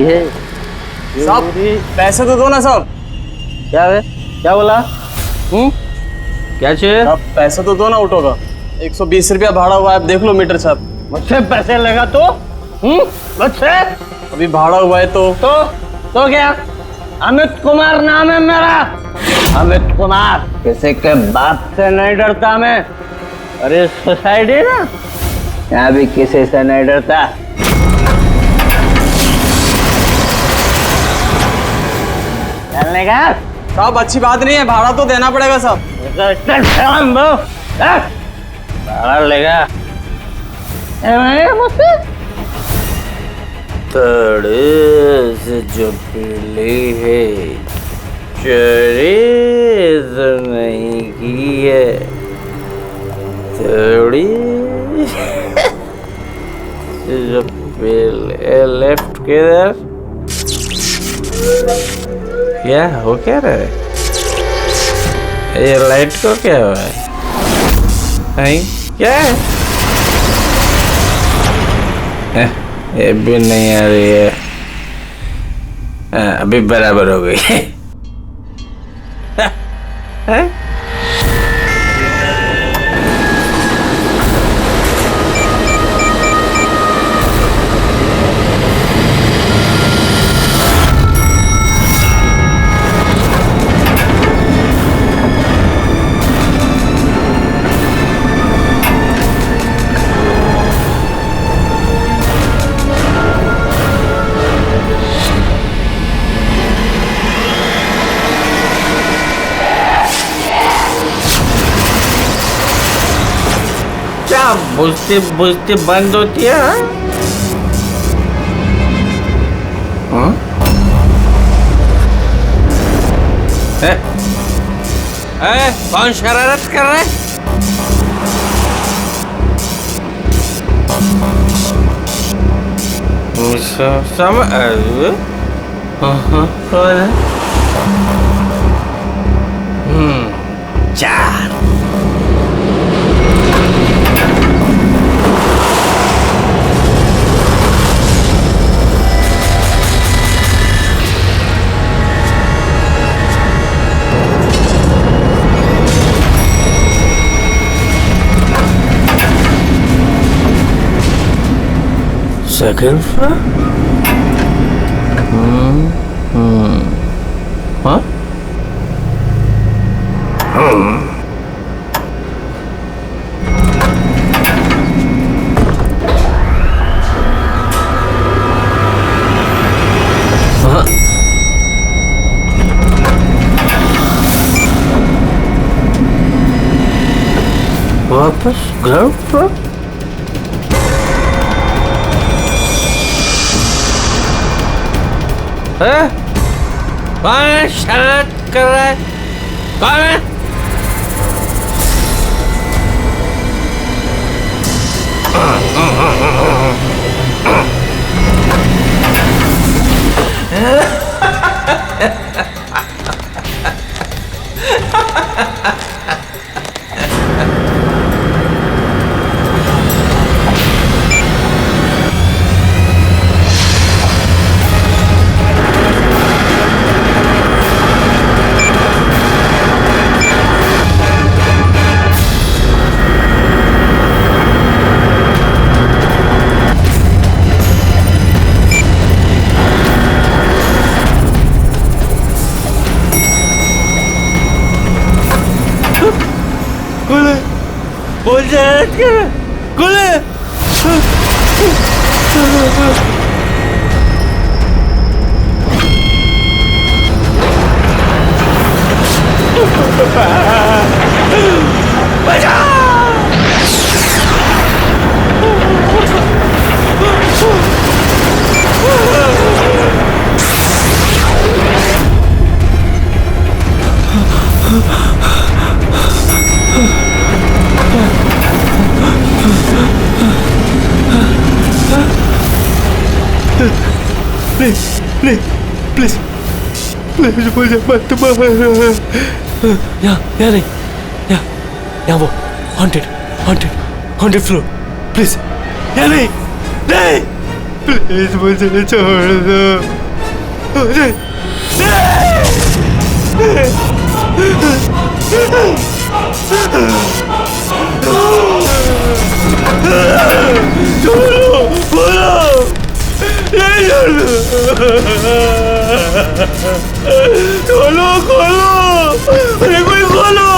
है साहब पैसे तो दो ना साहब। क्या है? क्या बोला? क्या चाहिए? साहब पैसे तो दो ना ऑटो का। 120 रुपया भाड़ा हुआ है, आप देख लो मीटर साहब। मुझसे पैसे लगा तो? मुझसे? अभी भाड़ा हुआ है तो क्या? अमित कुमार नाम है मेरा। अमित कुमार। किसी के बाप से नहीं डरता मैं। अरे सोसाइटी ना, यहाँ भी किसी से नहीं डरता। चलने का? साहब अच्छी बात नहीं है, भाड़ा तो देना पड़ेगा साहब। भाड़ा लेगा मुझसे? थोड़ी से जो पीली है, चोरी तो नहीं की है, थोड़ी जो पीले लेफ्ट किधर? क्या हो क्या रहा है? ये लाइट को क्या हुआ है? क्या है? ये भी नहीं आ रही है। अभी बराबर हो गई है। क्या बुझती बुझती बंद होती है? हाँ? कौन शरारत कर रहा है? चार। Second floor? हाँ? वापस ग्राउंड फ्लोर? कौन है? शरारत कर रहा है? कौन है? प्लीज मुझे मत मार। यहाँ नहीं, यहाँ वो हॉन्टेड फ्लोर, प्लीज यहाँ नहीं। नहीं, प्लीज मुझे छोड़ दो। नहीं, छोड़ो, बोलो, नहीं छोड़ो, खोलो, अरे कोई खोलो।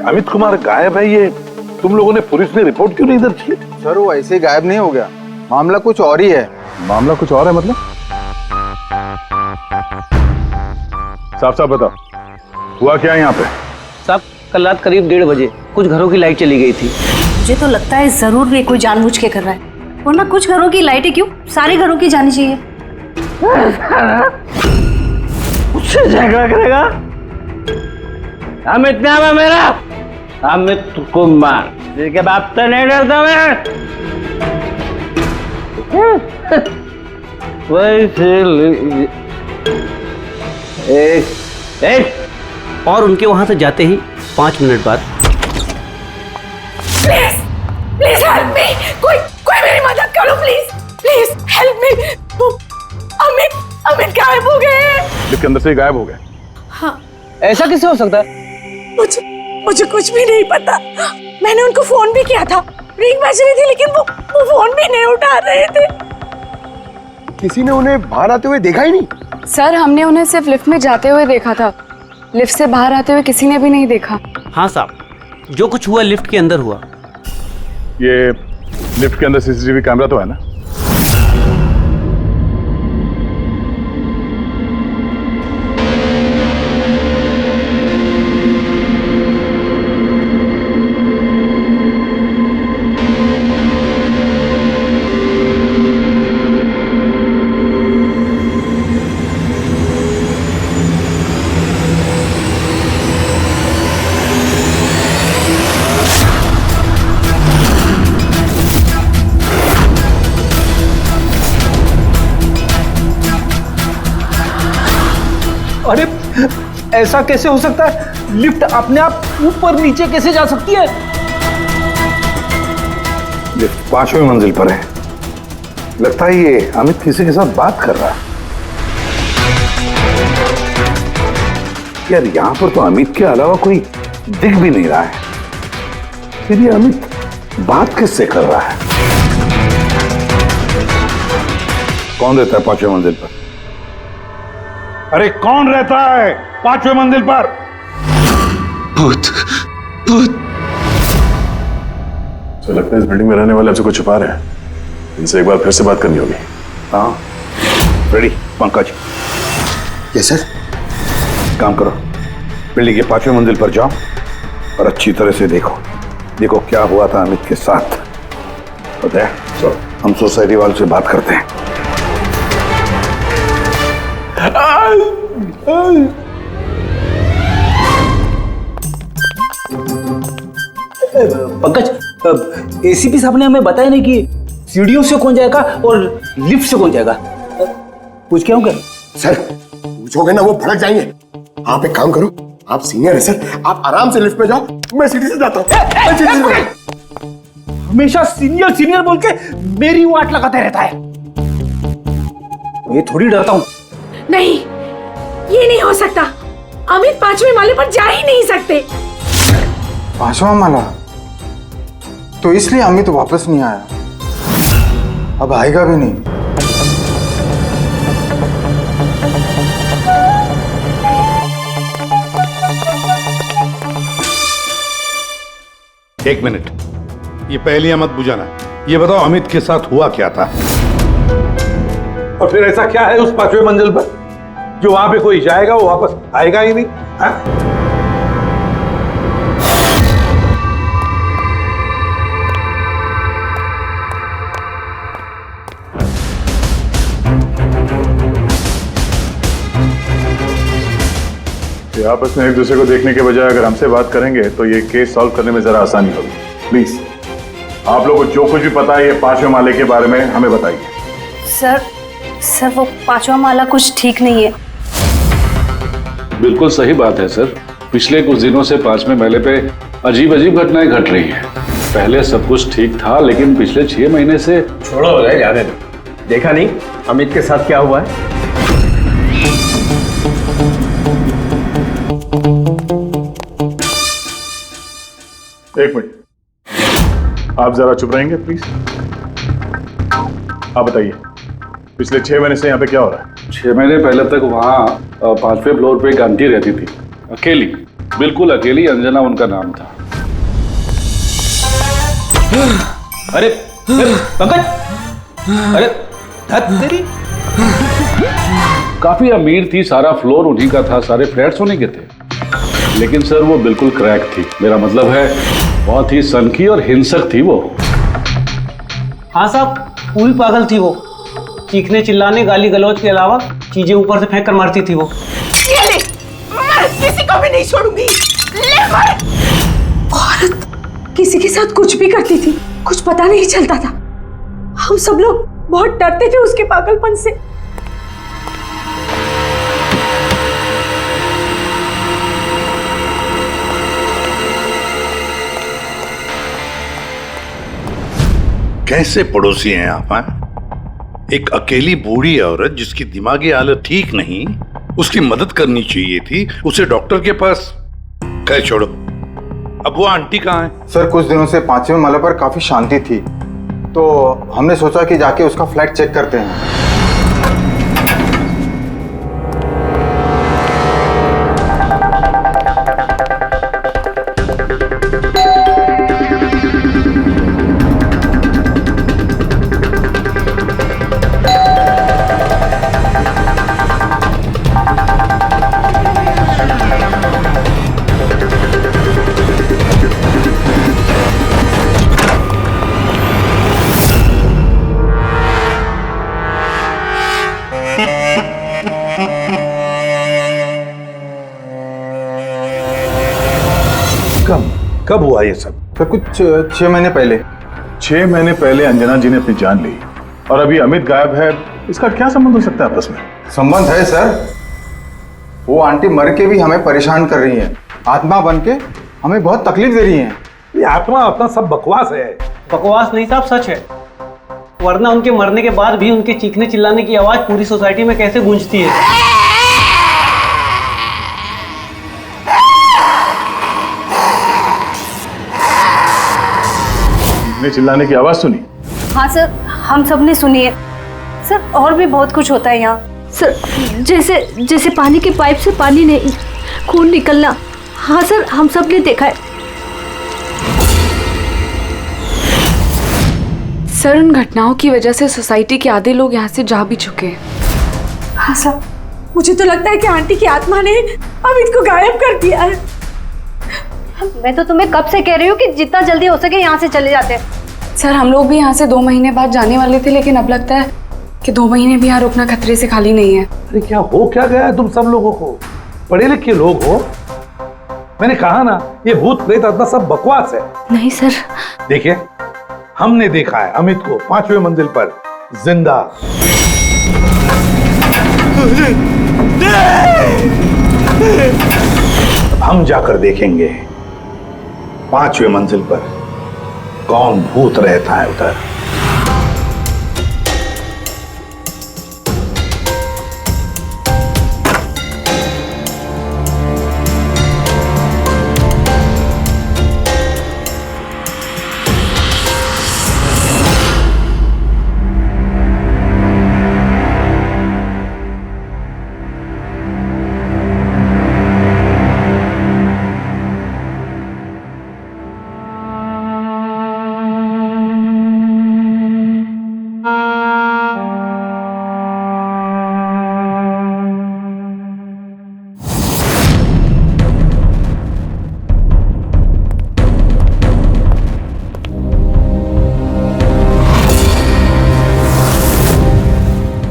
अमित कुमार गायब है, ये तुम लोगों ने पुलिस में रिपोर्ट क्यों नहीं दर्ज की? सर वो ऐसे ही गायब नहीं हो गया, मामला कुछ और ही है। मामला कुछ और है मतलब? साफ साफ बताओ, हुआ क्या यहाँ पे? साहब कल रात करीब 1:30 बजे कुछ घरों की लाइट चली गई थी। मुझे तो लगता है जरूर ये कोई जानबूझ के कर रहा है, वरना कुछ घरों की लाइटें क्यों, सारे घरों की जानी चाहिए। उससे झगड़ा करेगा? अमित नाम है मेरा, अमित कुमार, जिसके बाप से नहीं डरता मैं। वैसे एक और उनके वहां से जाते ही 5 मिनट बाद प्लीज प्लीज हेल्प मी, कोई मेरी मदद करो please, please help me. Amit गायब हो गए। लिफ्ट के अंदर से ही गायब हो गए? हाँ, ऐसा कैसे हो सकता है? मुझे कुछ भी नहीं पता। मैंने उनको फोन भी किया था, रिंग बज रही थी, लेकिन वो फोन भी नहीं उठा रहे थे। किसी ने उन्हें बाहर आते हुए देखा ही नहीं? सर हमने उन्हें सिर्फ लिफ्ट में जाते हुए देखा था, लिफ्ट से बाहर आते हुए किसी ने भी नहीं देखा। हाँ साहब, जो कुछ हुआ लिफ्ट के अंदर हुआ। ये लिफ्ट के अंदर सीसीटीवी कैमरा तो है ना? अरे ऐसा कैसे हो सकता है? लिफ्ट अपने आप ऊपर नीचे कैसे जा सकती है? लिफ्ट 5वीं मंजिल पर है। लगता है ये अमित किसी के साथ बात कर रहा है। यार यहां पर तो अमित के अलावा कोई दिख भी नहीं रहा है, फिर ये अमित बात किससे कर रहा है? कौन रहता है 5वीं मंजिल पर? अरे कौन रहता है 5वीं मंजिल पर? भूत, भूत। तो लगता है इस बिल्डिंग में रहने वाले हमसे कुछ छुपा रहे हैं। इनसे एक बार फिर से बात करनी होगी। हाँ रेडी पंकज? Yes sir. काम करो, बिल्डिंग के 5वीं मंजिल पर जाओ और अच्छी तरह से देखो क्या हुआ था अमित के साथ। पता है हम सोसाइटी वालों से बात करते हैं। पंकज, एसीपी साहब ने हमें बताया नहीं कि सीढ़ियों से कौन जाएगा और लिफ्ट से कौन जाएगा। पूछ के आऊं क्या? सर पूछोगे ना वो भड़क जाएंगे। आप एक काम करो, आप सीनियर है सर, आप आराम से लिफ्ट में जाओ, मैं सीढ़ी से जाता हूँ। हमेशा सीनियर सीनियर बोल के मेरी वाट लगाते रहता है। ये थोड़ी डरता हूँ। नहीं, ये नहीं हो सकता। अमित 5वें माले पर जा ही नहीं सकते। 5वां माला? तो इसलिए अमित वापस नहीं आया, अब आएगा भी नहीं। एक मिनट, ये पहेलियां मत बुझाना। ये बताओ अमित के साथ हुआ क्या था? और फिर ऐसा क्या है उस 5वीं मंजिल पर जो वहां पे कोई जाएगा वो वापस आएगा ही नहीं? हाँ? कि आपस में एक दूसरे को देखने के बजाय अगर हमसे बात करेंगे तो ये केस सॉल्व करने में जरा आसानी होगी। प्लीज आप लोगों को जो कुछ भी पता है ये 5वें माले के बारे में हमें बताइए। सर वो 5वां माला कुछ ठीक नहीं है। बिल्कुल सही बात है सर। पिछले कुछ दिनों से 5वें माले पे अजीब अजीब घटनाएं घट रही हैं। पहले सब कुछ ठीक था, लेकिन पिछले 6 महीने से। छोड़ो उदय, जाने दो। देखा नहीं अमित के साथ क्या हुआ है? एक मिनट, आप जरा चुप रहेंगे प्लीज। आप बताइए पिछले 6 महीने से यहाँ पे क्या हो रहा है? 6 महीने पहले तक वहाँ 5वें फ्लोर पे एक आंटी रहती थी, अकेली, बिल्कुल अकेली। अंजना उनका नाम था। अरे पंकज, अरे तेरी काफी अमीर थी, सारा फ्लोर उन्हीं का था, सारे फ्लैट्स उन्हीं के थे। लेकिन सर वो बिल्कुल क्रैक थी। मेरा मतलब है बहुत ही सनकी और हिंसक थी वो। हाँ साहब, पूरी पागल थी वो। चीखने चिल्लाने गाली गलौज के अलावा चीजें ऊपर से फेंक कर मारती थी वो। ये ले, मर, किसी को भी नहीं छोड़ूंगी। ले मर। औरत किसी के साथ कुछ भी करती थी, कुछ पता नहीं चलता था। हम सब लोग बहुत डरते थे उसके पागलपन से। कैसे पड़ोसी हैं आप? हैं? एक अकेली बूढ़ी औरत जिसकी दिमागी हालत ठीक नहीं, उसकी मदद करनी चाहिए थी, उसे डॉक्टर के पास। कह छोड़ो, अब वो आंटी कहाँ है? सर कुछ दिनों से 5वें माले पर काफी शांति थी, तो हमने सोचा कि जाके उसका फ्लैट चेक करते हैं। कब हुआ ये सब? फिर कुछ 6 महीने पहले। 6 महीने पहले अंजना जी ने अपनी जान ली और अभी अमित गायब है। इसका क्या संबंध हो सकता है आपस में? संबंध है सर। वो आंटी मर के भी हमें परेशान कर रही हैं, आत्मा बन के हमें बहुत तकलीफ दे रही हैं। ये आत्मा अपना सब बकवास है। बकवास नहीं साहब, सच है। वरना उनके मरने के बाद भी उनके चीखने चिल्लाने की आवाज पूरी सोसाइटी में कैसे गूंजती है। चिल्लाने की आवाज सुनी? हाँ सर, हम सब ने सुनी है सर। और भी बहुत कुछ होता है यहाँ सर, जैसे पानी के पाइप से पानी नहीं, खून निकलना। हाँ सर, हम सब ने देखा है। सर उन घटनाओं की वजह से सोसाइटी के आधे लोग यहाँ से जा भी चुके हैं। हाँ सर, मुझे तो लगता है कि आंटी की आत्मा ने अमित को गायब कर दिया है। मैं तो तुम्हें कब से कह रही हूँ कि जितना जल्दी हो सके यहाँ से चले जाते हैं। सर हम लोग भी यहाँ से 2 महीने बाद जाने वाले थे, लेकिन अब लगता है कि 2 महीने भी यहाँ रुकना खतरे से खाली नहीं है। अरे क्या हो क्या गया है तुम सब लोगों को? पढ़े लिखे लोग हो। मैंने कहा ना, ये भूत प्रेत आत्मा सब बकवास है। नहीं सर। देखिए, हमने देखा है अमित को 5वें मंजिल पर जिंदा। अब हम जाकर देखेंगे 5वें मंजिल पर कौन भूत रहता है उधर।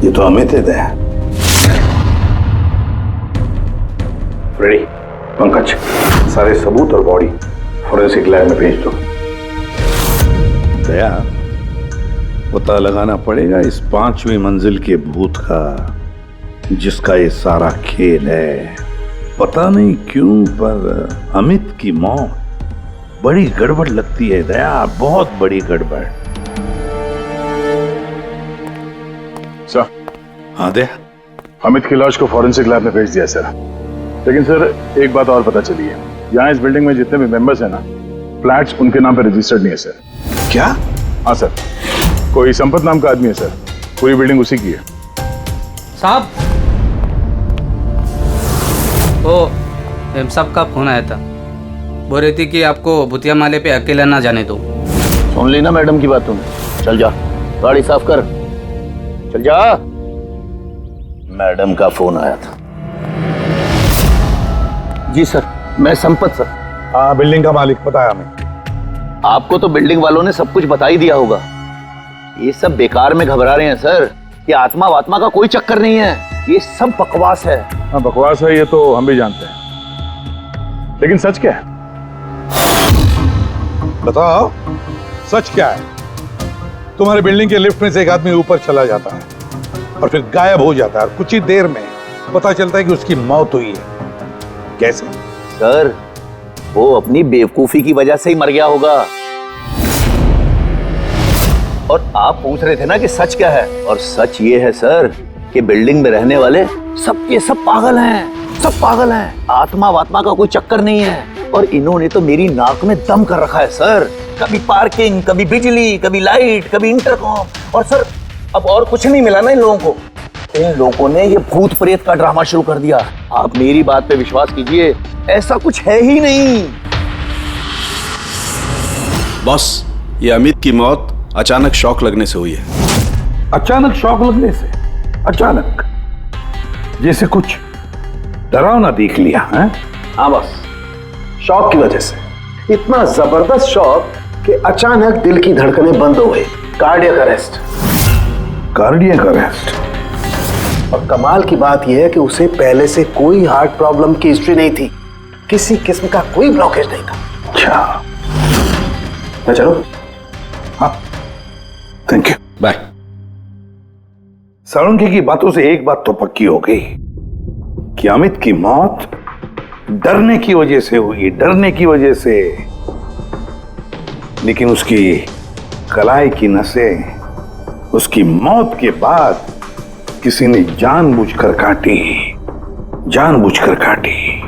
ये तो अमित है। रेडी? पंकज, सारे सबूत और बॉडी फोरेंसिक लैब में भेज दो। दया, पता लगाना पड़ेगा इस 5वीं मंजिल के भूत का, जिसका ये सारा खेल है। पता नहीं क्यों पर अमित की मौत बड़ी गड़बड़ लगती है दया, बहुत बड़ी गड़बड़। सर। हाँ दया। अमित की लाश को फॉरेंसिक लैब में भेज दिया सर। लेकिन सर एक बात और पता चली है, यहाँ इस बिल्डिंग में जितने भी मेंबर्स हैं ना, फ्लैट्स उनके नाम पे रजिस्टर्ड नहीं है सर। क्या? हाँ सर, कोई संपत नाम का आदमी है सर, पूरी बिल्डिंग उसी की है। साहब, ओ एम साहब का फोन आया था, बोल रही थी कि आपको भूतिया माले पे अकेला ना जाने दो। सुन ली ना मैडम की बात तुमने? चल जा, गाड़ी साफ कर, चल जा। मैडम का फोन आया था। जी सर, मैं संपत सर। हाँ, बिल्डिंग का मालिक बताया हमें। आपको तो बिल्डिंग वालों ने सब कुछ बता ही दिया होगा। ये सब बेकार में घबरा रहे हैं सर। ये आत्मा वात्मा का कोई चक्कर नहीं है, ये सब बकवास है। हाँ बकवास है, ये तो हम भी जानते हैं, लेकिन सच क्या है? बताओ सच क्या है? तुम्हारे बिल्डिंग के लिफ्ट में से एक आदमी ऊपर चला जाता है और फिर गायब हो जाता है, और कुछ ही देर में पता चलता है कि उसकी मौत हुई है। कैसे? सर, वो अपनी बेवकूफी की वजह से ही मर गया होगा। और आप पूछ रहे थे ना कि सच क्या है, और सच ये है सर कि बिल्डिंग में रहने वाले सब के सब पागल हैं, सब पागल हैं। आत्मा वात्मा का कोई चक्कर नहीं है। और इन्होंने तो मेरी नाक में दम कर रखा है सर। कभी पार्किंग, कभी बिजली, कभी लाइट, कभी इंटरकॉम। और सर अब और कुछ नहीं मिला ना इन लोगों को। इन लोगों ने ये भूत प्रेत का ड्रामा शुरू कर दिया। आप मेरी बात पे विश्वास कीजिए, ऐसा कुछ है ही नहीं। बॉस, ये अमित की मौत अचानक शॉक लगने से हुई है। अचानक शॉक लगने से? अचानक? जैसे कुछ डरावना देख लिया है? हाँ बस, शॉक की वजह से। इतना जबरदस्त शॉक कि अचानक दिल की धड़कनें बंद हो गई। Cardiac arrest. Cardiac arrest? और कमाल की बात यह है कि उसे पहले से कोई हार्ट प्रॉब्लम की हिस्ट्री नहीं थी, किसी किस्म का कोई ब्लॉकेज नहीं था। अच्छा, मैं चलूं? हाँ, थैंक यू, बाय। साळुंखे की बातों से एक बात तो पक्की हो गई कि अमित की मौत डरने की वजह से हुई, डरने की वजह से। लेकिन उसकी कलाई की नसें उसकी मौत के बाद किसी ने जानबूझकर काटी, जानबूझकर काटी।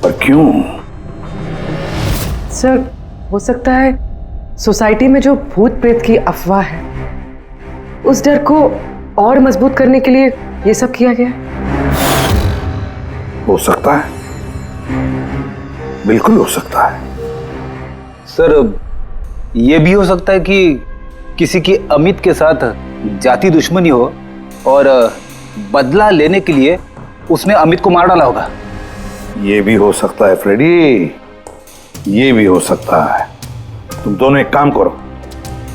पर क्यों? सर, हो सकता है सोसाइटी में जो भूत प्रेत की अफवाह है, उस डर को और मजबूत करने के लिए ये सब किया गया। हो सकता है, बिल्कुल हो सकता है। सर, ये भी हो सकता है कि किसी की अमित के साथ जाति दुश्मनी हो और बदला लेने के लिए उसने अमित को मार डाला होगा। ये भी हो सकता है फ्रेडी, ये भी हो सकता है। तुम दोनों एक काम करो,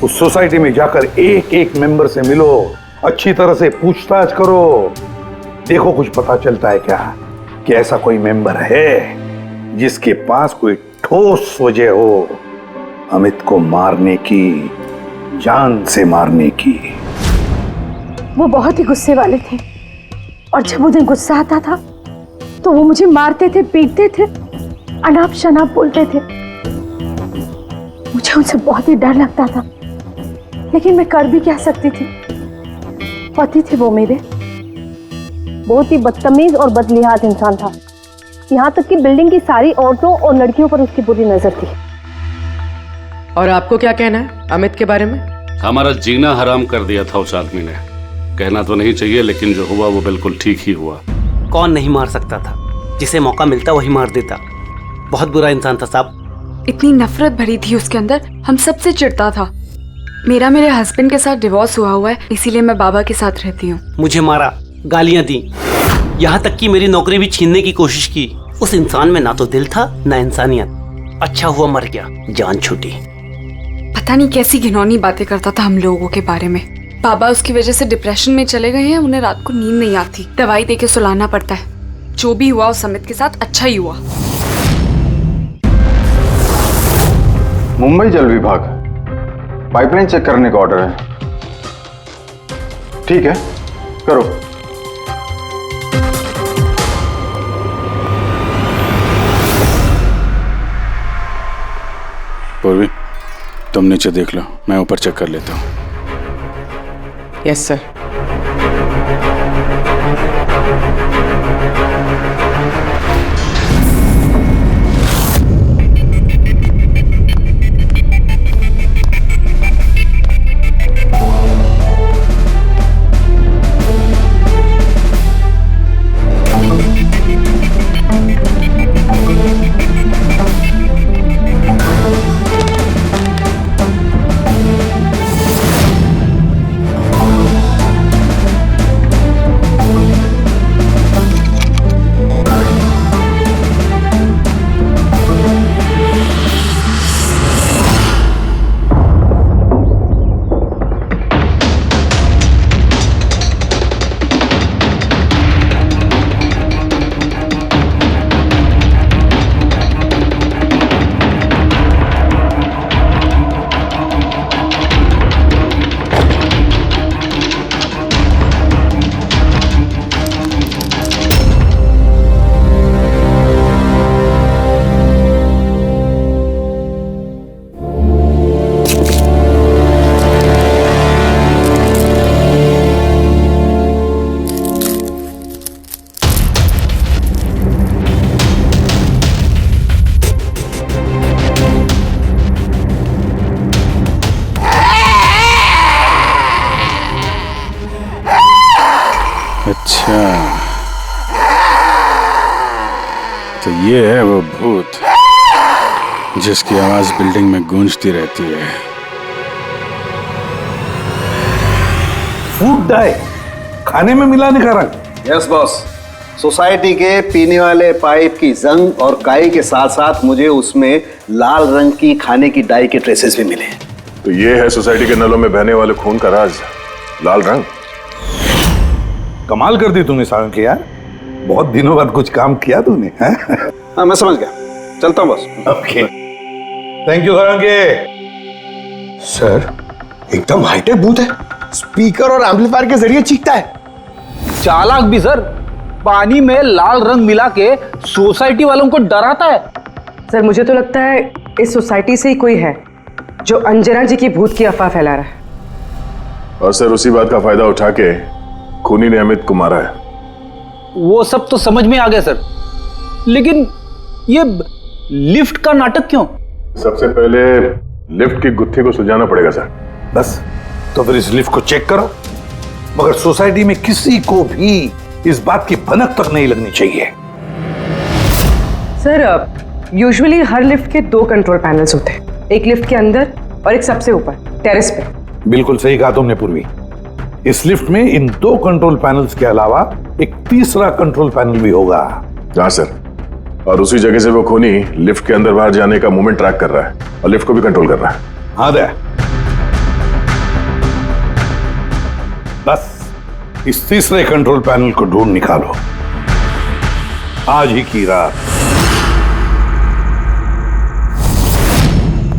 उस सोसाइटी में जाकर एक एक मेंबर से मिलो, अच्छी तरह से पूछताछ करो, देखो कुछ पता चलता है क्या कि ऐसा कोई मेंबर है जिसके पास कोई ठोस वजह हो अमित को मारने की, जान से मारने की। वो बहुत ही गुस्से वाले थे, और जब उन्हें गुस्सा आता था तो वो मुझे मारते थे, पीटते थे, अनाप शनाप बोलते थे। मुझे उनसे बहुत ही डर लगता था, लेकिन मैं कर भी क्या सकती थी। पति थे वो मेरे। बहुत ही बदतमीज और बदलिहाज इंसान था। यहाँ तक कि बिल्डिंग की सारी औरतों और लड़कियों पर उसकी बुरी नजर थी। और आपको क्या कहना है अमित के बारे में? हमारा जीना हराम कर दिया था उस आदमी ने। कहना तो नहीं चाहिए, लेकिन जो हुआ वो बिल्कुल ठीक ही हुआ। कौन नहीं मार सकता था? जिसे मौका मिलता वही मार देता। बहुत बुरा इंसान था साहब। इतनी नफरत भरी थी उसके अंदर, हम सबसे चिढ़ता था। मेरे हस्बैंड के साथ डिवोर्स हुआ है, इसीलिए मैं बाबा के साथ रहती हूँ। मुझे मारा, गालियां दी, यहाँ तक कि मेरी नौकरी भी छीनने की कोशिश की। उस इंसान में ना तो दिल था ना इंसानियत। अच्छा हुआ मर गया, जान छूटी। पता नहीं कैसी घिनौनी बातें करता था हम लोगों के बारे में। बाबा उसकी वजह से डिप्रेशन में चले गए हैं, उन्हें रात को नींद नहीं आती, दवाई देके सुलाना पड़ता है। जो भी हुआ उस अमित के साथ अच्छा ही हुआ। मुंबई जल विभाग, पाइपलाइन चेक करने का ऑर्डर है। ठीक है, करो। पूर्वी, तुम नीचे देख लो, मैं ऊपर चेक कर लेता हूँ। Yes sir. अच्छा, तो ये है वो भूत जिसकी आवाज बिल्डिंग में गूंजती रहती है। फूड डाई, खाने में मिलाने का रंग। यस बॉस, सोसाइटी के पीने वाले पाइप की जंग और काई के साथ साथ मुझे उसमें लाल रंग की खाने की डाई के ट्रेसेस भी मिले। तो ये है सोसाइटी के नलों में बहने वाले खून का राज, लाल रंग। कमाल कर दी तूने सारंग के यार, बहुत दिनों बाद कुछ काम किया तूने। हाँ मैं समझ गया, चलता हूँ बस। ओके, थैंक यू सारंग के। सर एकदम हाईटेक बूथ है, स्पीकर और एम्पलीफायर के जरिए चीखता है। चालाक भी सर, पानी में लाल रंग मिला के सोसाइटी वालों को डराता है। सर मुझे तो लगता है इस सोसाइटी से ही कोई है जो अंजना जी की भूत की अफवाह फैला रहा है। और सर उसी बात का फायदा उठा के खूनी ने अमित को मारा है। वो सब तो समझ में आ गया सर, लेकिन ये लिफ्ट का नाटक क्यों? सबसे पहले लिफ्ट की गुत्थी को सुलझाना पड़ेगा सर। बस, तो फिर इस लिफ्ट को चेक करो, मगर सोसाइटी में किसी को भी इस बात की भनक तक नहीं लगनी चाहिए। सर यूजुअली हर लिफ्ट के 2 कंट्रोल पैनल्स होते हैं, एक लिफ्ट के अंदर और एक सबसे ऊपर टेरेस पे। बिल्कुल सही कहा तुमने पूर्वी। इस लिफ्ट में इन 2 कंट्रोल पैनल्स के अलावा एक तीसरा कंट्रोल पैनल भी होगा। हाँ सर, और उसी जगह से वो खूनी लिफ्ट के अंदर बाहर जाने का मूवमेंट ट्रैक कर रहा है और लिफ्ट को भी कंट्रोल कर रहा है। हाँ दे, बस इस तीसरे कंट्रोल पैनल को ढूंढ निकालो आज ही की रात।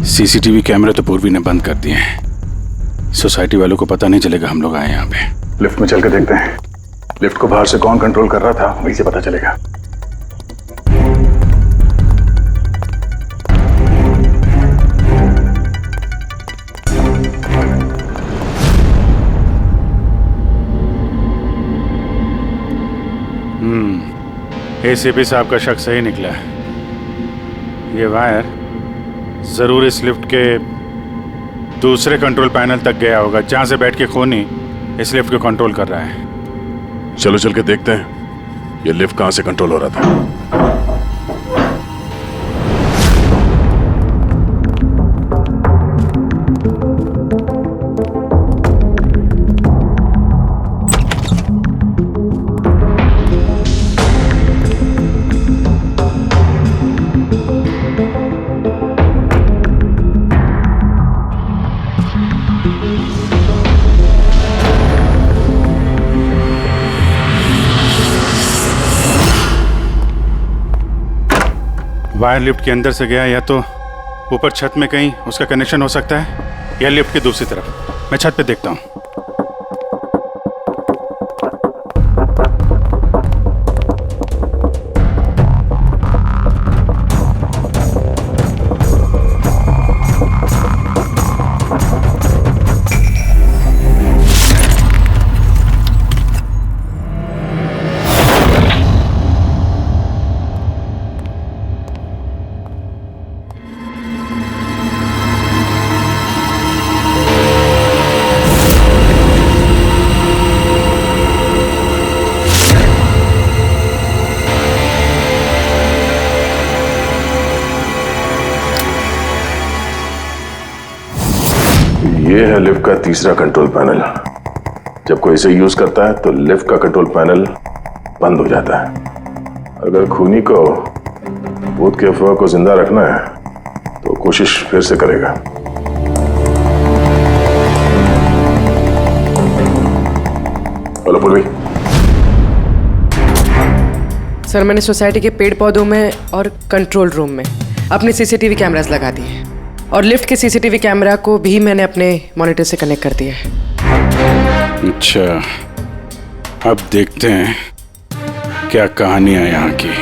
सीसीटीवी कैमरे तो पूर्वी ने बंद कर दिए हैं, सोसाइटी वालों को पता नहीं चलेगा हम लोग आए यहाँ पे। लिफ्ट में चल के देखते हैं, लिफ्ट को बाहर से कौन कंट्रोल कर रहा था वहीं से पता चलेगा। एसीपी साहब का शक सही निकला है। ये वायर जरूर इस लिफ्ट के दूसरे कंट्रोल पैनल तक गया होगा, जहां से बैठ के खूनी इस लिफ्ट को कंट्रोल कर रहा है। चलो चल के देखते हैं ये लिफ्ट कहां से कंट्रोल हो रहा था। वायर लिफ्ट के अंदर से गया या तो ऊपर छत में कहीं उसका कनेक्शन हो सकता है, या लिफ्ट की दूसरी तरफ। मैं छत पे देखता हूँ। ये है लिफ्ट का तीसरा कंट्रोल पैनल। जब कोई इसे यूज करता है तो लिफ्ट का कंट्रोल पैनल बंद हो जाता है। अगर खूनी को भूत की अफवाह को जिंदा रखना है तो कोशिश फिर से करेगा। हेलो पूर्वी। सर मैंने सोसाइटी के पेड़ पौधों में और कंट्रोल रूम में अपने सीसीटीवी कैमरास लगा दिए हैं, और लिफ्ट के सीसीटीवी कैमरा को भी मैंने अपने मॉनिटर से कनेक्ट कर दिया है। अच्छा, अब देखते हैं क्या कहानी है यहाँ की।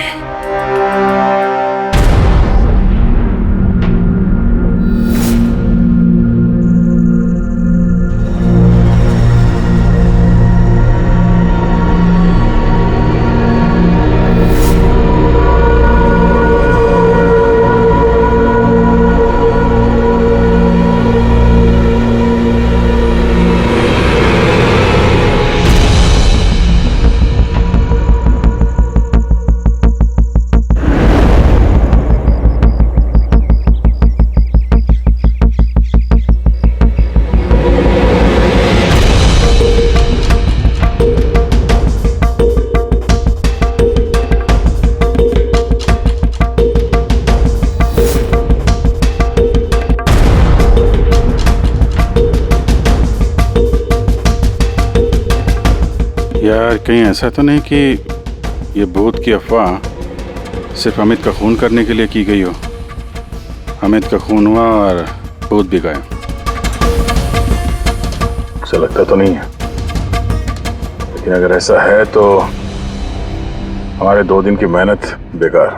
यार कहीं ऐसा तो नहीं कि ये भूत की अफवाह सिर्फ अमित का खून करने के लिए की गई हो। अमित का खून हुआ और भूत भी गए। ऐसा लगता तो नहीं है, लेकिन अगर ऐसा है तो हमारे 2 दिन की मेहनत बेकार।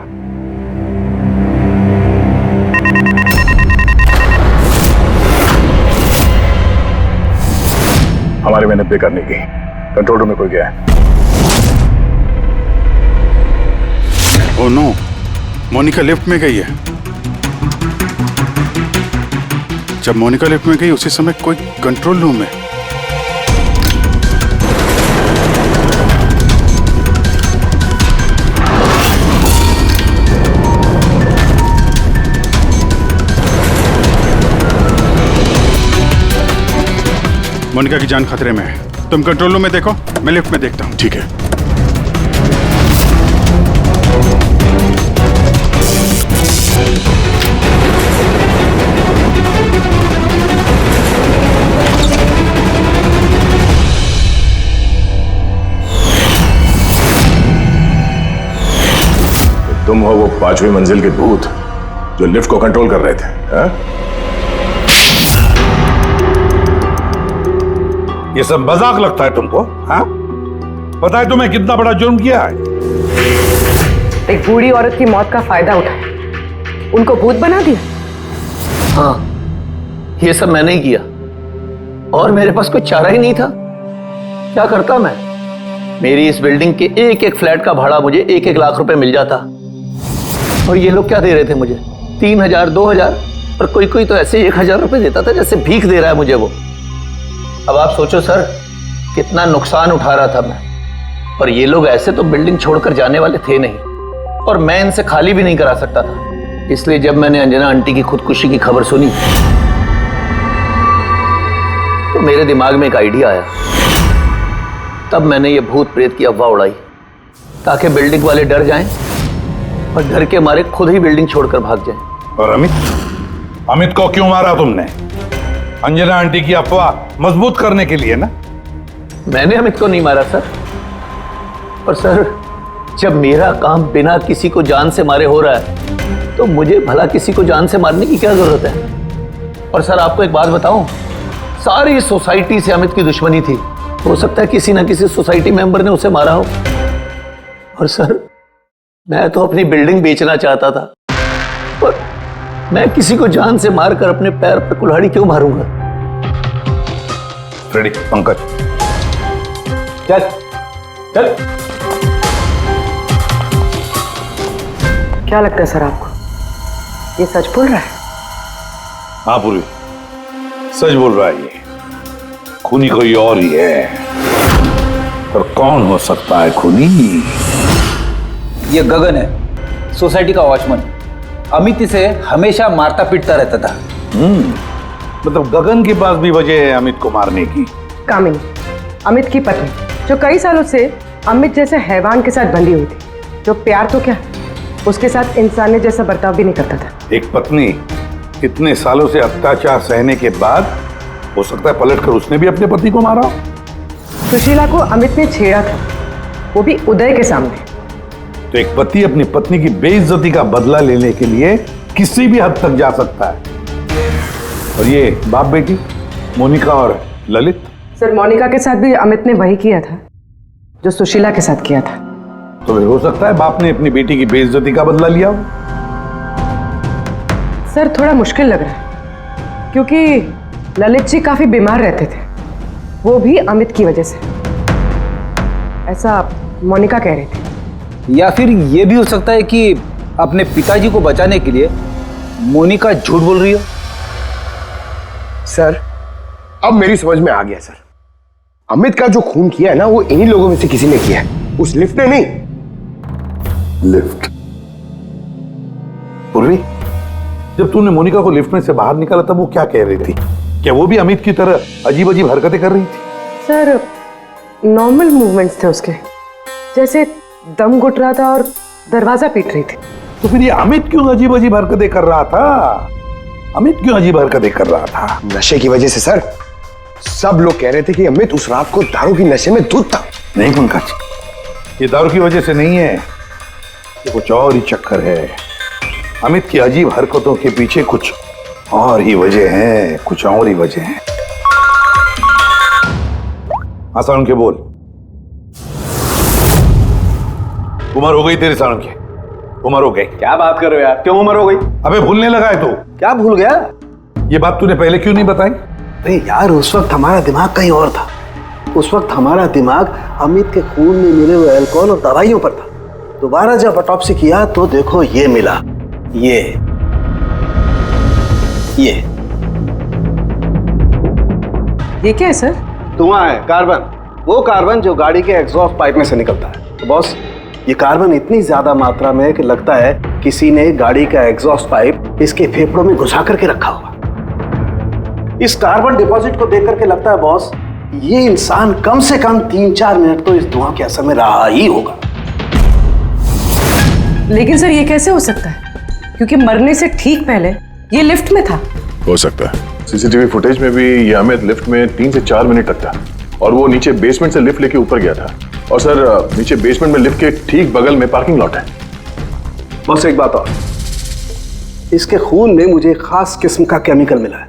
हमारी मेहनत बेकार नहीं गई। कंट्रोल रूम में कोई गया है? ओह नो, मोनिका लिफ्ट में गई है। जब मोनिका लिफ्ट में गई उसी समय कोई कंट्रोल रूम में। मोनिका की जान खतरे में है। तुम कंट्रोल रूम में देखो, मैं लिफ्ट में देखता हूँ। ठीक है। तुम हो वो 5वीं मंजिल के भूत जो लिफ्ट को कंट्रोल कर रहे थे, हा? ये सब मजाक लगता है तुमको? हाँ? पता है तुम्हें कितना बड़ा जुर्म किया है? एक बूढ़ी औरत की मौत का फायदा उठाया, उनको भूत बना दिया। हाँ, ये सब मैंने ही किया और मेरे पास कोई चारा ही नहीं था। क्या करता मैं? मेरी इस बिल्डिंग के एक एक फ्लैट का भाड़ा मुझे 1-1 लाख रुपए मिल जाता, और ये लोग क्या दे रहे थे मुझे? 3,000, 2,000, और कोई कोई तो ऐसे 1,000 रुपए देता था जैसे भीख दे रहा है मुझे वो। अब आप सोचो सर, कितना नुकसान उठा रहा था मैं। और ये लोग ऐसे तो बिल्डिंग छोड़कर जाने वाले थे नहीं, और मैं इनसे खाली भी नहीं करा सकता था। इसलिए जब मैंने अंजना आंटी की खुदकुशी की खबर सुनी तो मेरे दिमाग में एक आइडिया आया। तब मैंने ये भूत प्रेत की अफवाह उड़ाई ताकि बिल्डिंग वाले डर जाएं और डर के मारे खुद ही बिल्डिंग छोड़कर भाग जाएं। और अमित को क्यों मारा तुमने? अंजना आंटी की अफवाह मजबूत करने के लिए ना? मैंने अमित को नहीं मारा सर। और सर, जब मेरा काम बिना किसी को जान से मारे हो रहा है तो मुझे भला किसी को जान से मारने की क्या जरूरत है? और सर आपको एक बात बताऊं, सारी सोसाइटी से अमित की दुश्मनी थी। हो सकता है किसी ना किसी सोसाइटी मेंबर ने उसे मारा हो। और सर मैं तो अपनी बिल्डिंग बेचना चाहता था, पर मैं किसी को जान से मारकर अपने पैर पर कुल्हाड़ी क्यों मारूंगा? फ्रेडी, पंकज, चल चल। क्या लगता है सर आपको, ये सच बोल रहा है? हाँ पूरी सच बोल रहा है। ये खूनी कोई और ही है, पर कौन हो सकता है खूनी? ये गगन है, सोसाइटी का वॉचमैन। अमित इसे हमेशा मारता पीटता रहता था। मतलब गगन के पास भी वजह है अमित को मारने की। कामिनी, अमित की पत्नी, जो कई सालों से अमित जैसे हैवान के साथ बंधी हुई थी, जो प्यार तो क्या उसके साथ इंसानियत जैसा बर्ताव भी नहीं करता था। एक पत्नी इतने सालों से अत्याचार सहने के बाद हो सकता है पलटकर उसने भी अपने पति को मारा। सुशीला को अमित ने छेड़ा था, वो भी उदय के सामने। तो एक पति अपनी पत्नी की बेइज्जती का बदला लेने के लिए किसी भी हद तक जा सकता है। और ये बाप बेटी मोनिका और ललित। सर मोनिका के साथ भी अमित ने वही किया था जो सुशीला के साथ किया था। तो फिर हो सकता है बाप ने अपनी बेटी की बेइज्जती का बदला लिया हो। सर थोड़ा मुश्किल लग रहा है, क्योंकि ललित जी काफी बीमार रहते थे, वो भी अमित की वजह से, ऐसा मोनिका कह रही थी। या फिर ये भी हो सकता है कि अपने पिताजी को बचाने के लिए मोनिका झूठ बोल रही हो। सर अब मेरी समझ में आ गया सर, अमित का जो खून किया है ना, वो इन्हीं लोगों में से किसी ने किया है, उस लिफ्ट ने नहीं। लिफ्ट? पूर्वी, जब तूने मोनिका को लिफ्ट में से बाहर निकाला तब वो क्या कह रही थी? क्या वो भी अमित की तरह अजीब अजीब हरकतें कर रही थी? सर नॉर्मल मूवमेंट्स थे उसके, जैसे दम घुट रहा था और दरवाजा पीट रही थी। तो फिर ये अमित क्यों अजीब अजीब हरकतें कर रहा था? अमित क्यों अजीब हरकतें कर रहा था? नशे की वजह से सर। सब लोग कह रहे थे कि अमित उस रात को दारू की नशे में धुत था। नहीं पंकज, ये दारू की वजह से नहीं है, ये कुछ और ही चक्कर है। अमित की अजीब हरकतों के पीछे कुछ और ही वजह है, कुछ और ही वजह है। आसान के बोल। उम्र हो गई तेरी सालों की, उम्र हो गई। क्या बात कर रहे हो यार, क्यों उम्र हो गई? अबे भूलने लगा है तू? क्या भूल गया? ये बात तूने पहले क्यों नहीं बताई? अरे यार उस वक्त हमारा दिमाग कहीं और था। उस वक्त हमारा दिमाग अमित के खून में मिले हुए अल्कोहल और दवाइयों पर था। दोबारा जब ऑटोप्सी किया तो देखो ये मिला, ये क्या है सर? धुआं है, कार्बन। वो कार्बन जो गाड़ी के एग्जॉस्ट पाइप में से निकलता है। तो बॉस ये कार्बन इतनी ज्यादा मात्रा में कि लगता है किसी ने गाड़ी का एग्जॉस्ट पाइप इसके फेफड़ों में घुसा करके रखा होगा। इस कार्बन डिपॉजिट को देख करके लगता है बॉस ये इंसान कम से कम 3-4 मिनट तो इस धुआं के असर में रहा ही होगा। लेकिन सर ये कैसे हो सकता है, क्योंकि मरने से ठीक पहले ये लिफ्ट में था। हो सकता है। सीसीटीवी फुटेज में भी ये अमित लिफ्ट में 3 से 4 मिनट तक था, और वो नीचे बेसमेंट से लिफ्ट लेके ऊपर गया था। और सर नीचे बेसमेंट में लिफ्ट के ठीक बगल में पार्किंग लॉट है। बस एक बात और, इसके खून में मुझे एक खास किस्म का केमिकल मिला है।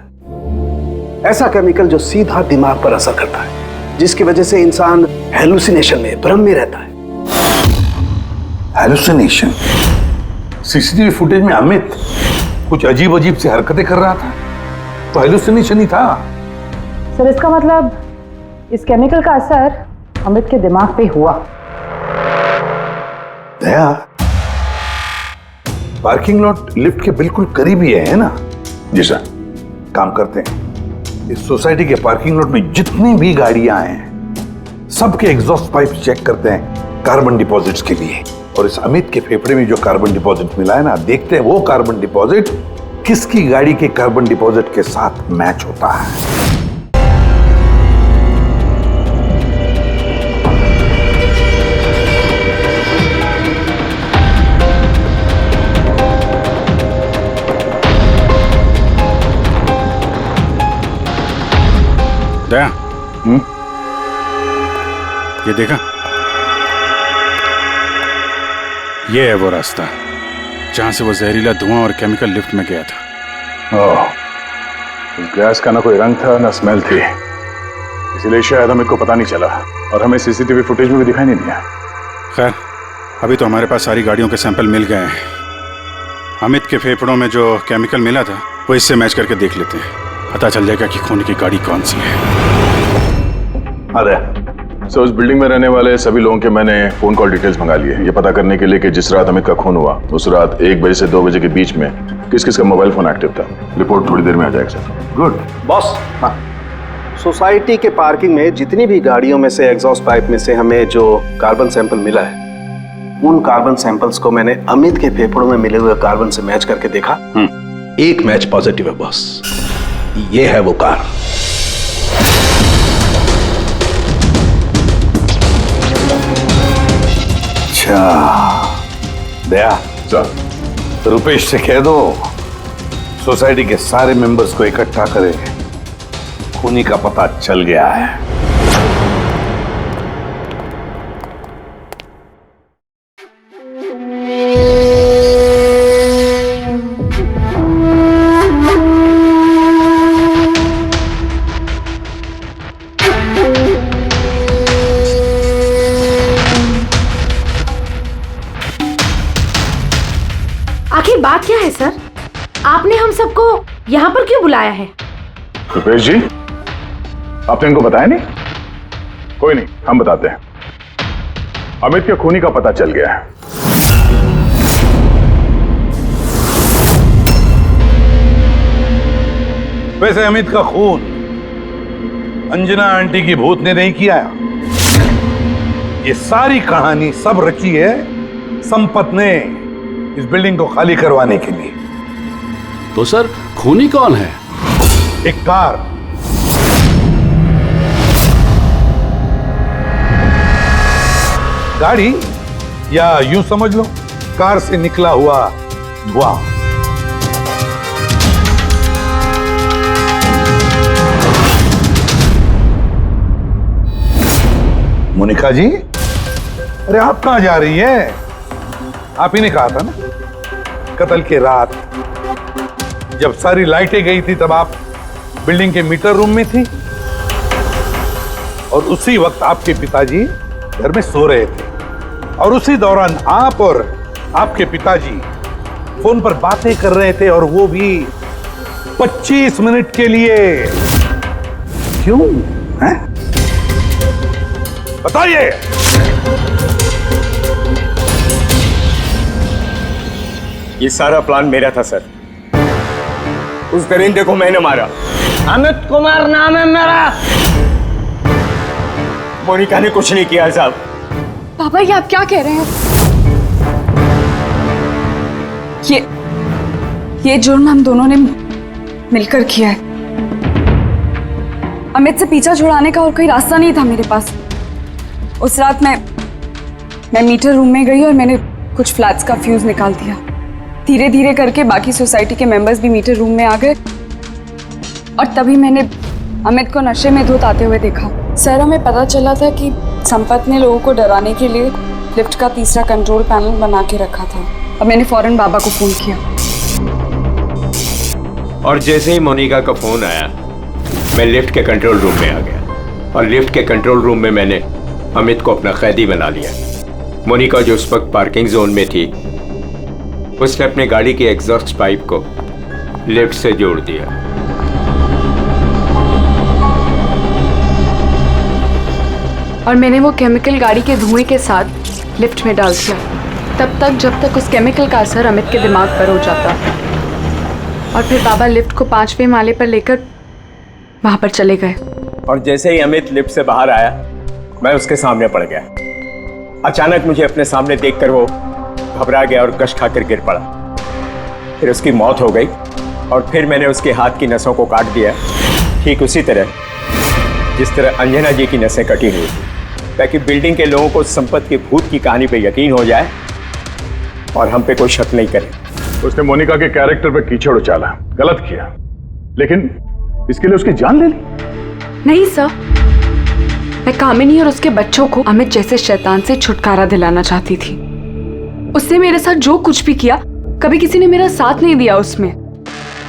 ऐसा केमिकल जो सीधा दिमाग पर असर करता है, जिसकी वजह से इंसान हेलुसिनेशन में, भ्रम में रहता है। हेलुसिनेशन? सीसीटीवी फुटेज में अमित कुछ अजीब अजीब सी हरकतें कर रहा था, तो हेलुसिनेशन ही था। सर इसका मतलब इस केमिकल का असर अमित के दिमाग पे हुआ। दया, पार्किंग लॉट लिफ्ट के बिल्कुल करीब ही है ना? जी सर। काम करते हैं, इस सोसाइटी के पार्किंग लॉट में जितनी भी गाड़ियां हैं सबके एग्जॉस्ट पाइप चेक करते हैं कार्बन डिपॉजिट्स के लिए। और इस अमित के फेफड़े में जो कार्बन डिपॉजिट मिला है ना, देखते हैं वो कार्बन डिपॉजिट किसकी गाड़ी के कार्बन डिपॉजिट के साथ मैच होता है। दया, ये देखा, ये है वो रास्ता जहां से वो जहरीला धुआं और केमिकल लिफ्ट में गया था। ओह, उस गैस का ना कोई रंग था ना स्मेल थी, इसलिए शायद हमें को पता नहीं चला और हमें सीसीटीवी फुटेज में भी दिखाई नहीं दिया। खैर, अभी तो हमारे पास सारी गाड़ियों के सैंपल मिल गए हैं। अमित के फेफड़ों में जो केमिकल मिला था वो इससे मैच करके देख लेते हैं, पता चल जाएगा कि खून की गाड़ी कौन सी है। अरे उस बिल्डिंग में रहने वाले सभी लोगों के मैंने फोन कॉल डिटेल्स मंगा लिए, ये पता करने के लिए कि जिस रात अमित का खून हुआ उस रात 1 बजे से 2 बजे के बीच में किस किस का मोबाइल फोन एक्टिव था। रिपोर्ट थोड़ी देर में आ जाएगा सर। Good boss. हाँ, सोसाइटी के पार्किंग में जितनी भी गाड़ियों में से एग्जॉस्ट पाइप में से हमें जो कार्बन सैंपल मिला है, उन कार्बन सैंपल्स को मैंने अमित के फेफड़ों में मिले हुए कार्बन से मैच करके देखा। एक मैच पॉजिटिव है बॉस, ये है वो कार। अच्छा दया सर, रुपेश से कह दो सोसाइटी के सारे मेंबर्स को इकट्ठा करें, खूनी का पता चल गया है। आखिर बात क्या है सर? आपने हम सबको यहाँ पर क्यों बुलाया है? रुपेश जी, आपने इनको बताया नहीं? कोई नहीं, हम बताते हैं। अमित के खूनी का पता चल गया है। वैसे अमित का खून अंजना आंटी की भूत ने नहीं किया। ये सारी कहानी सब रची है संपत ने इस बिल्डिंग को खाली करवाने के लिए। तो सर खूनी कौन है? एक कार, गाड़ी, या यूं समझ लो कार से निकला हुआ धुआं। मोनिका जी, अरे आप कहां जा रही है? आप ही ने कहा था ना कत्ल के रात जब सारी लाइटें गई थी तब आप बिल्डिंग के मीटर रूम में थी और उसी वक्त आपके पिताजी घर में सो रहे थे और उसी दौरान आप और आपके पिताजी फोन पर बातें कर रहे थे और वो भी 25 मिनट के लिए। क्यों है? बताइए। ये सारा प्लान मेरा था सर। उस दरिंदे को मैंने मारा। अमित कुमार नाम है मेरा। मोनिका ने कुछ नहीं किया साहब। पापा ये आप क्या कह रहे हैं? ये जुर्म हम दोनों ने मिलकर किया है। अमित से पीछा छुड़ाने का और कोई रास्ता नहीं था मेरे पास। उस रात मैं मीटर रूम में गई और मैंने कुछ फ्लैट्स का फ्यूज निकाल दिया। धीरे धीरे करके बाकी सोसाइटी के मेंबर्स भी मीटर रूम में आ गए और तभी मैंने अमित को नशे में धुत आते हुए देखा। सर हमें पता चला था कि संपत ने लोगों को डराने के लिए लिफ्ट का तीसरा कंट्रोल पैनल बना के रखा था और मैंने फौरन बाबा को फोन किया। और जैसे ही मोनिका का फोन आया मैं लिफ्ट के कंट्रोल रूम में आ गया और लिफ्ट के कंट्रोल रूम में मैंने अमित को अपना कैदी बना लिया। मोनिका जो उस वक्त पार्किंग जोन में थी उसने अपनी गाड़ी की एग्जॉस्ट पाइप को लिफ्ट से जोड़ दिया। और मैंने वो केमिकल गाड़ी के धुएं के साथ लिफ्ट में डाल दिया तब तक जब तक उस केमिकल का असर अमित के दिमाग पर हो जाता। और फिर बाबा लिफ्ट को 5वें माले पर लेकर वहां पर चले गए। और जैसे ही अमित लिफ्ट से बाहर आया मैं उसके सामने पड़ गया। अचानक मुझे अपने सामने देखकर वो घबरा गया और गश खाकर गिर पड़ा। फिर उसकी मौत हो गई और फिर मैंने उसके हाथ की नसों को काट दिया, ठीक उसी तरह जिस तरह अंजना जी की नसें कटी हुई थी, ताकि बिल्डिंग के लोगों को संपत के भूत की कहानी पे यकीन हो जाए और हम पे कोई शक नहीं करे। उसने मोनिका के कैरेक्टर पे कीचड़ उछाला, गलत किया, लेकिन इसके लिए उसकी जान ले ली। नहीं सर, मैं कामिनी और उसके बच्चों को अमित जैसे शैतान से छुटकारा दिलाना चाहती थी। उसने मेरे साथ जो कुछ भी किया कभी किसी ने मेरा साथ नहीं दिया उसमें।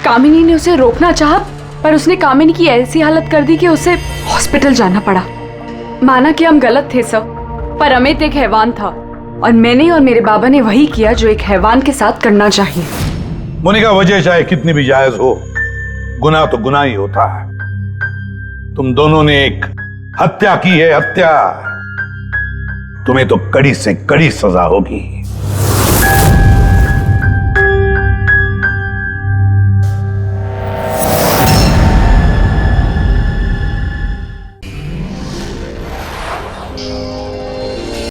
कामिनी ने उसे रोकना चाहा, पर उसने कामिनी की ऐसी हालत कर दी कि उसे हॉस्पिटल जाना पड़ा। माना कि हम गलत थे सर, पर अमित एक हैवान था और मैंने और मेरे बाबा ने वही किया जो एक हैवान के साथ करना चाहिए। मोनिका, वजह चाहे कितनी भी जायज हो, गुनाह तो गुनाह ही होता है। तुम दोनों ने एक हत्या की है, हत्या। तुम्हें तो कड़ी से कड़ी सजा होगी।